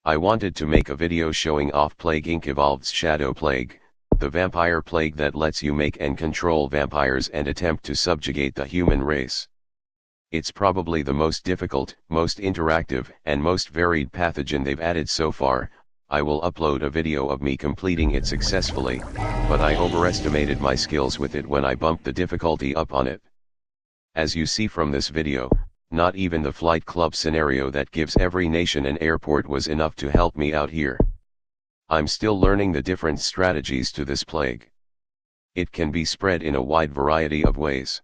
I wanted to make a video showing off Plague Inc. Evolved's Shadow Plague, the vampire plague that lets you make and control vampires and attempt to subjugate the human race. It's probably the most difficult, most interactive, and most varied pathogen they've added so far. I will upload a video of me completing it successfully, but I overestimated my skills with it when I bumped the difficulty up on it. As you see from this video, not even the Flight Club scenario that gives every nation an airport was enough to help me out here. I'm still learning the different strategies to this plague. It can be spread in a wide variety of ways.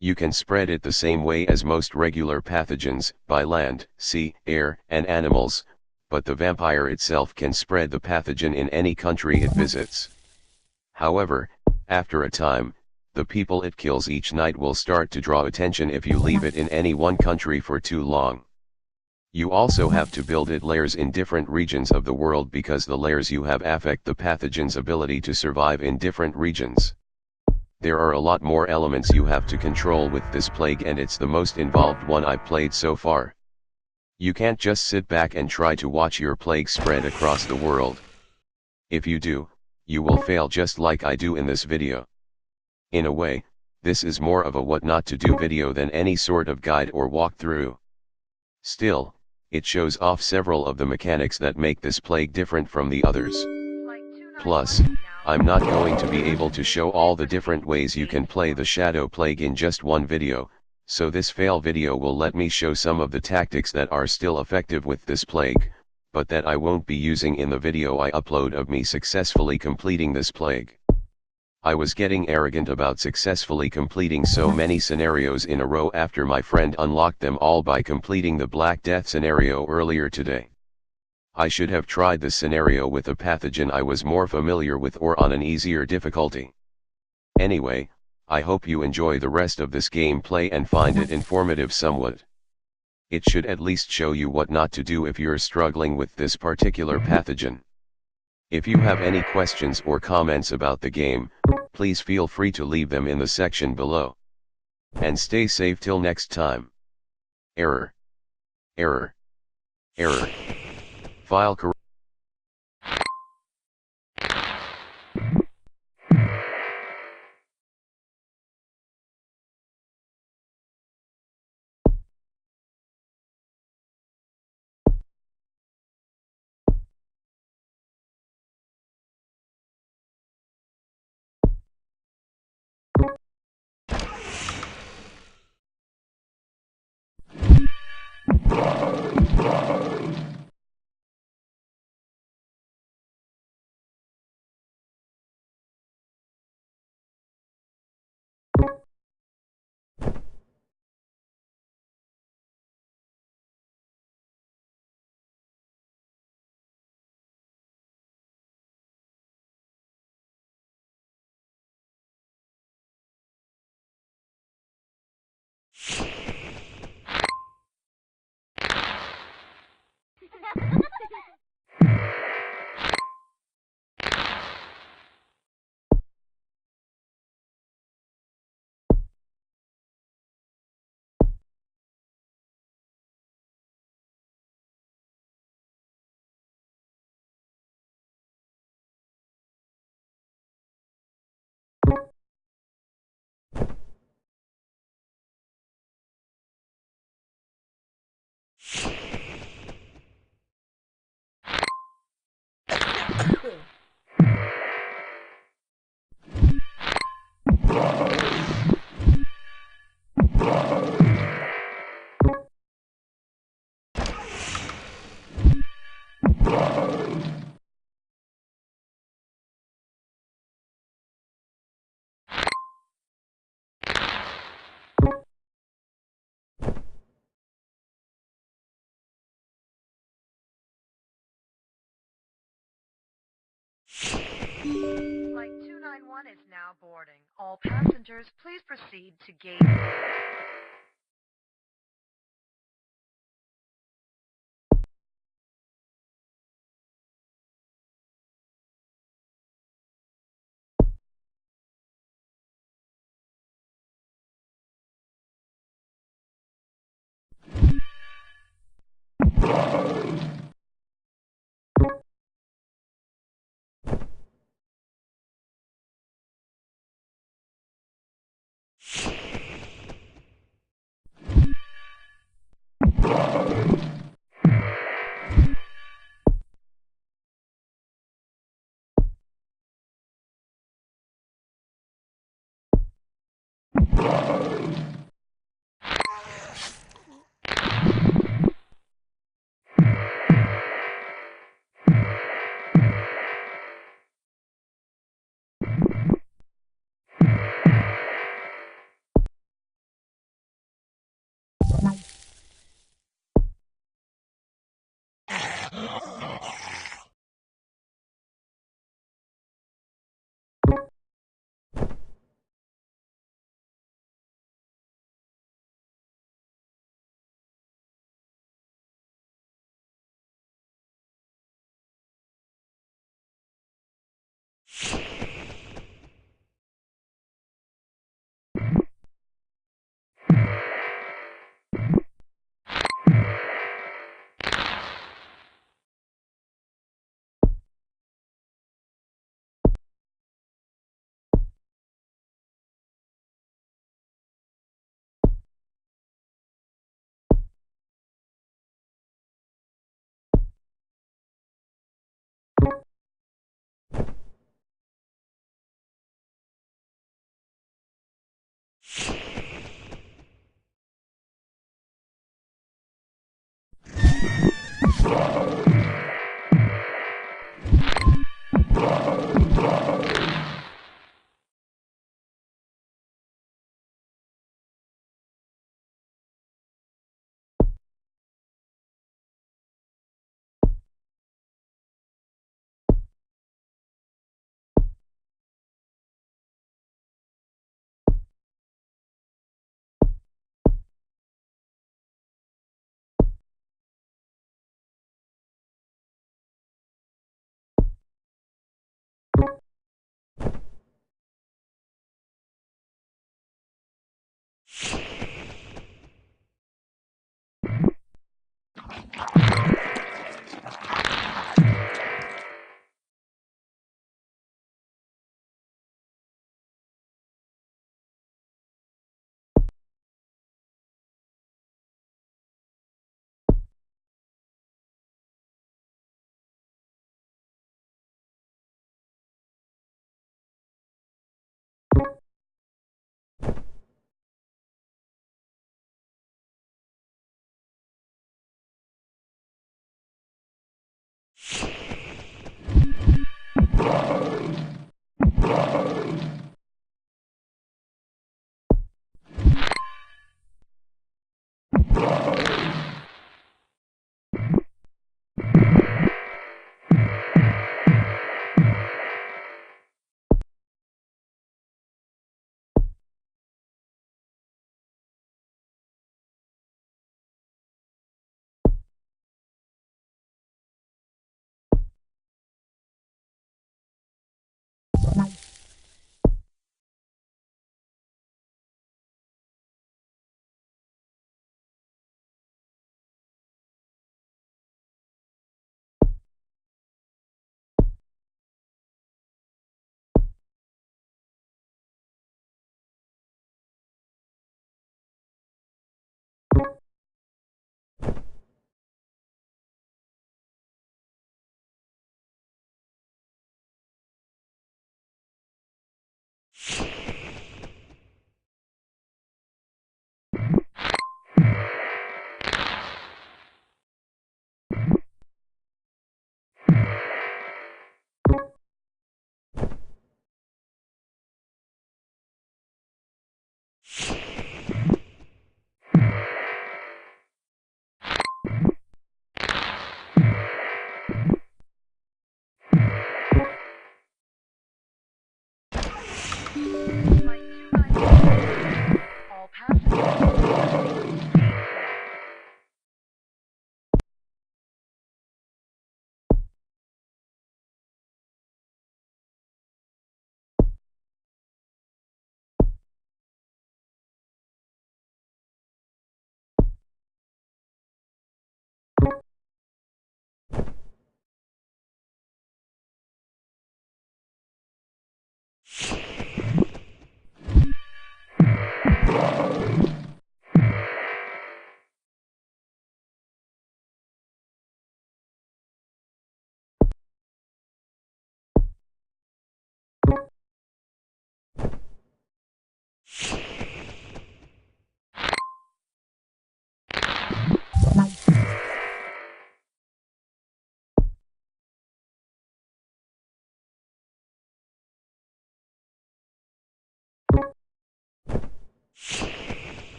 You can spread it the same way as most regular pathogens, by land, sea, air, and animals, but the vampire itself can spread the pathogen in any country it visits. However, after a time, the people it kills each night will start to draw attention if you leave it in any one country for too long. You also have to build it layers in different regions of the world because the layers you have affect the pathogen's ability to survive in different regions. There are a lot more elements you have to control with this plague, and it's the most involved one I've played so far. You can't just sit back and try to watch your plague spread across the world. If you do, you will fail just like I do in this video. In a way, this is more of a what not to do video than any sort of guide or walkthrough. Still, it shows off several of the mechanics that make this plague different from the others. Plus, I'm not going to be able to show all the different ways you can play the Shadow Plague in just one video, so this fail video will let me show some of the tactics that are still effective with this plague, but that I won't be using in the video I upload of me successfully completing this plague. I was getting arrogant about successfully completing so many scenarios in a row after my friend unlocked them all by completing the Black Death scenario earlier today. I should have tried this scenario with a pathogen I was more familiar with or on an easier difficulty. Anyway, I hope you enjoy the rest of this gameplay and find it informative somewhat. It should at least show you what not to do if you're struggling with this particular pathogen. If you have any questions or comments about the game, please feel free to leave them in the section below. And stay safe till next time. Error. Error. Error. File correct. Flight 291 is now boarding. All passengers, please proceed to gate